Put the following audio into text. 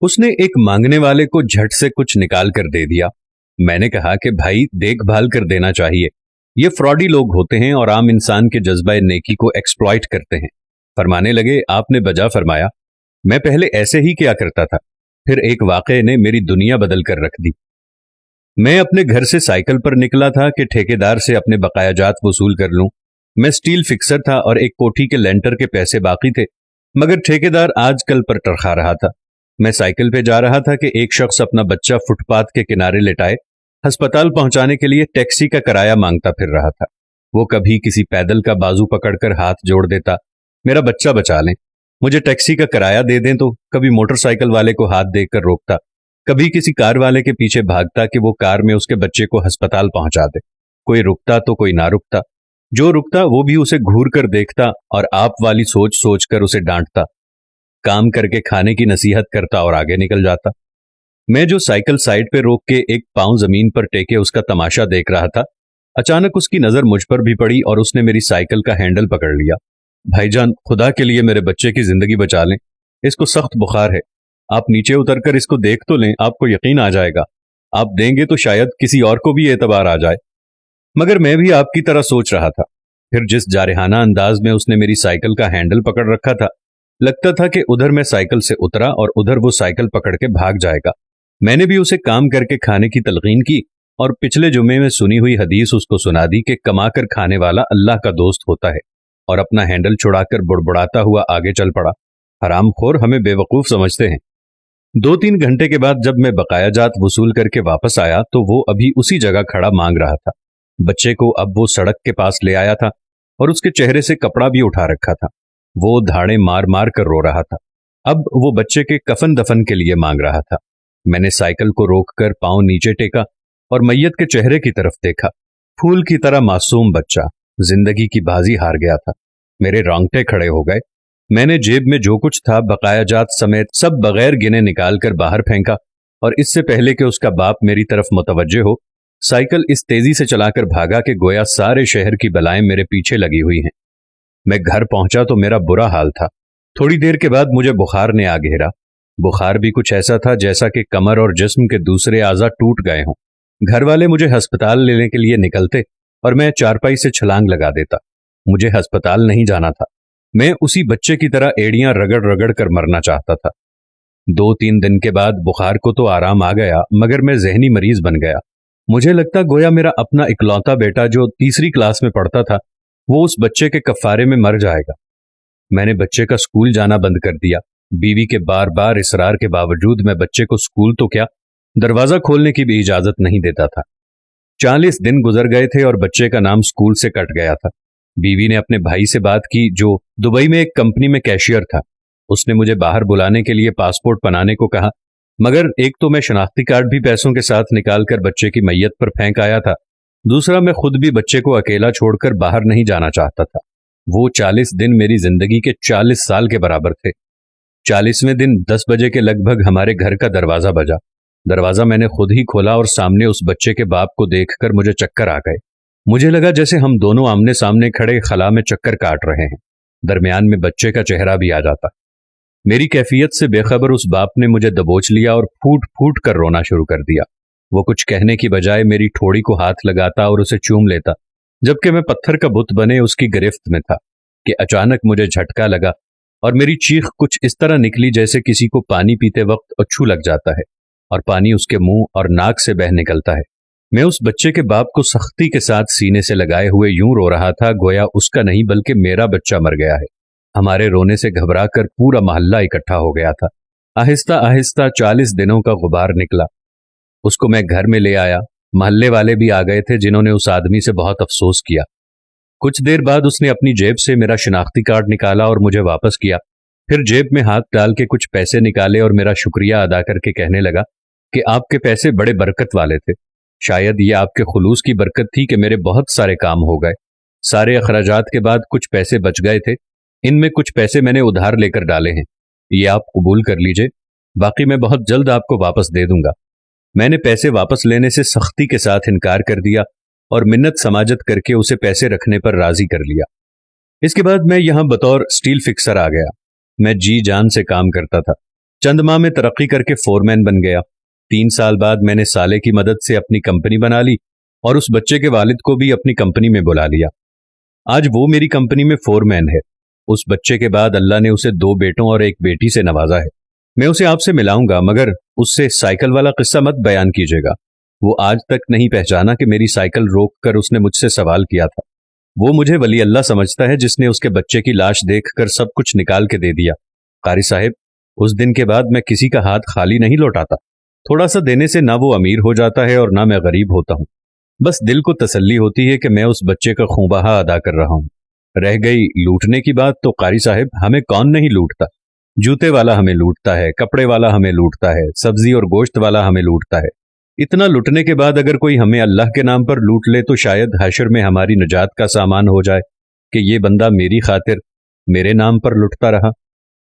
उसने एक मांगने वाले को झट से कुछ निकाल कर दे दिया। मैंने कहा कि भाई देखभाल कर देना चाहिए, ये फ्रॉडी लोग होते हैं और आम इंसान के जज्बा नेकी को एक्सप्लॉइट करते हैं। फरमाने लगे, आपने बजा फरमाया, मैं पहले ऐसे ही क्या करता था, फिर एक वाक़े ने मेरी दुनिया बदल कर रख दी। मैं अपने घर से साइकिल पर निकला था कि ठेकेदार से अपने बकायाजात वसूल कर लूं। मैं स्टील फिक्सर था और एक कोठी के लेंटर के पैसे बाकी थे, मगर ठेकेदार आजकल पर टरखा रहा था। मैं साइकिल पे जा रहा था कि एक शख्स अपना बच्चा फुटपाथ के किनारे लेटाए अस्पताल पहुंचाने के लिए टैक्सी का किराया मांगता फिर रहा था। वो कभी किसी पैदल का बाजू पकड़कर हाथ जोड़ देता, मेरा बच्चा बचा लें, मुझे टैक्सी का किराया दे दें, तो कभी मोटरसाइकिल वाले को हाथ देकर रोकता, कभी किसी कार वाले के पीछे भागता कि वो कार में उसके बच्चे को अस्पताल पहुंचा दे। कोई रुकता तो कोई ना रुकता, जो रुकता वो भी उसे घूर कर देखता और आप वाली सोच सोच कर उसे डांटता, काम करके खाने की नसीहत करता और आगे निकल जाता। मैं जो साइकिल साइड पे रोक के एक पांव जमीन पर टेके उसका तमाशा देख रहा था, अचानक उसकी नजर मुझ पर भी पड़ी और उसने मेरी साइकिल का हैंडल पकड़ लिया। भाईजान, खुदा के लिए मेरे बच्चे की जिंदगी बचा लें, इसको सख्त बुखार है, आप नीचे उतरकर इसको देख तो लें, आपको यकीन आ जाएगा, आप देंगे तो शायद किसी और को भी एतबार आ जाए। मगर मैं भी आपकी तरह सोच रहा था। फिर जिस जारहाना अंदाज में उसने मेरी साइकिल का हैंडल पकड़ रखा था, लगता था कि उधर मैं साइकिल से उतरा और उधर वो साइकिल पकड़ के भाग जाएगा। मैंने भी उसे काम करके खाने की तलकीन की और पिछले जुमे में सुनी हुई हदीस उसको सुना दी कि कमा कर खाने वाला अल्लाह का दोस्त होता है, और अपना हैंडल छुड़ाकर बुड़बुड़ाता हुआ आगे चल पड़ा। हरामखोर हमें बेवकूफ समझते हैं। 2-3 घंटे के बाद जब मैं बकायाजात वसूल करके वापस आया तो वो अभी उसी जगह खड़ा मांग रहा था। बच्चे को अब वो सड़क के पास ले आया था और उसके चेहरे से कपड़ा भी उठा रखा था। वो धाड़े मार मार कर रो रहा था। अब वो बच्चे के कफन दफन के लिए मांग रहा था। मैंने साइकिल को रोककर पांव नीचे टेका और मैयत के चेहरे की तरफ देखा। फूल की तरह मासूम बच्चा जिंदगी की बाजी हार गया था। मेरे रोंगटे खड़े हो गए। मैंने जेब में जो कुछ था बकायाजात समेत सब बगैर गिने निकाल कर बाहर फेंका और इससे पहले कि उसका बाप मेरी तरफ मुतवज्जे हो, साइकिल इस तेजी से चलाकर भागा कि गोया सारे शहर की बलाएं मेरे पीछे लगी हुई हैं। मैं घर पहुंचा तो मेरा बुरा हाल था। थोड़ी देर के बाद मुझे बुखार ने आ घेरा। बुखार भी कुछ ऐसा था जैसा कि कमर और जिस्म के दूसरे आज़ा टूट गए हों। घर वाले मुझे अस्पताल लेने के लिए निकलते और मैं चारपाई से छलांग लगा देता। मुझे अस्पताल नहीं जाना था। मैं उसी बच्चे की तरह एड़ियां रगड़ रगड़ कर मरना चाहता था। 2-3 दिन के बाद बुखार को तो आराम आ गया, मगर मैं जहनी मरीज बन गया। मुझे लगता गोया मेरा अपना इकलौता बेटा जो तीसरी क्लास में पढ़ता था, वो उस बच्चे के कफारे में मर जाएगा। मैंने बच्चे का स्कूल जाना बंद कर दिया। बीवी के बार बार इसरार के बावजूद मैं बच्चे को स्कूल तो क्या, दरवाजा खोलने की भी इजाजत नहीं देता था। 40 दिन गुजर गए थे और बच्चे का नाम स्कूल से कट गया था। बीवी ने अपने भाई से बात की जो दुबई में एक कंपनी में कैशियर था। उसने मुझे बाहर बुलाने के लिए पासपोर्ट बनाने को कहा, मगर एक तो मैं शनाख्ती कार्ड भी पैसों के साथ निकालकर बच्चे की मैयत पर फेंक आया था, दूसरा मैं खुद भी बच्चे को अकेला छोड़कर बाहर नहीं जाना चाहता था। वो 40 दिन मेरी जिंदगी के 40 साल के बराबर थे। 40वें दिन 10 बजे के लगभग हमारे घर का दरवाजा बजा। दरवाजा मैंने खुद ही खोला और सामने उस बच्चे के बाप को देखकर मुझे चक्कर आ गए। मुझे लगा जैसे हम दोनों आमने सामने खड़े खला में चक्कर काट रहे हैं। दरमियान में बच्चे का चेहरा भी आ जाता। मेरी कैफियत से बेखबर उस बाप ने मुझे दबोच लिया और फूट फूट कर रोना शुरू कर दिया। वो कुछ कहने की बजाय मेरी ठोड़ी को हाथ लगाता और उसे चूम लेता, जबकि मैं पत्थर का बुत बने उसकी गिरफ्त में था कि अचानक मुझे झटका लगा और मेरी चीख कुछ इस तरह निकली जैसे किसी को पानी पीते वक्त अच्छू लग जाता है और पानी उसके मुंह और नाक से बह निकलता है। मैं उस बच्चे के बाप को सख्ती के साथ सीने से लगाए हुए यूं रो रहा था गोया उसका नहीं बल्कि मेरा बच्चा मर गया है। हमारे रोने से घबराकर पूरा मोहल्ला इकट्ठा हो गया था। आहिस्ता आहिस्ता 40 दिनों का गुबार निकला। उसको मैं घर में ले आया। मोहल्ले वाले भी आ गए थे जिन्होंने उस आदमी से बहुत अफसोस किया। कुछ देर बाद उसने अपनी जेब से मेरा शिनाख्ती कार्ड निकाला और मुझे वापस किया। फिर जेब में हाथ डाल के कुछ पैसे निकाले और मेरा शुक्रिया अदा करके कहने लगा कि आपके पैसे बड़े बरकत वाले थे। शायद ये आपके खुलूस की बरकत थी कि मेरे बहुत सारे काम हो गए। सारे अखराजात के बाद कुछ पैसे बच गए थे। इनमें कुछ पैसे मैंने उधार लेकर डाले हैं, ये आप कबूल कर लीजिए, बाकी मैं बहुत जल्द आपको वापस दे दूंगा। मैंने पैसे वापस लेने से सख्ती के साथ इनकार कर दिया और मिन्नत समाजत करके उसे पैसे रखने पर राजी कर लिया। इसके बाद मैं यहां बतौर स्टील फिक्सर आ गया। मैं जी जान से काम करता था। चंद माह में तरक्की करके फोरमैन बन गया। 3 साल बाद मैंने साले की मदद से अपनी कंपनी बना ली और उस बच्चे के वालिद को भी अपनी कंपनी में बुला लिया। आज वो मेरी कंपनी में फोरमैन है। उस बच्चे के बाद अल्लाह ने उसे 2 बेटों और 1 बेटी से नवाजा है। मैं उसे आपसे मिलाऊंगा, मगर उससे साइकिल वाला किस्सा मत बयान कीजिएगा। वो आज तक नहीं पहचाना कि मेरी साइकिल रोक कर उसने मुझसे सवाल किया था। वो मुझे वली अल्लाह समझता है जिसने उसके बच्चे की लाश देखकर सब कुछ निकाल के दे दिया। कारी साहब, उस दिन के बाद मैं किसी का हाथ खाली नहीं लौटाता। थोड़ा सा देने से ना वो अमीर हो जाता है और ना मैं गरीब होता हूँ। बस दिल को तसल्ली होती है कि मैं उस बच्चे का खूंबहा अदा कर रहा हूँ। रह गई लूटने की बात, तो कारी साहब, हमें कौन नहीं लूटता। जूते वाला हमें लूटता है, कपड़े वाला हमें लूटता है, सब्जी और गोश्त वाला हमें लूटता है। इतना लूटने के बाद अगर कोई हमें अल्लाह के नाम पर लूट ले तो शायद हशर में हमारी निजात का सामान हो जाए कि ये बंदा मेरी खातिर मेरे नाम पर लुटता रहा।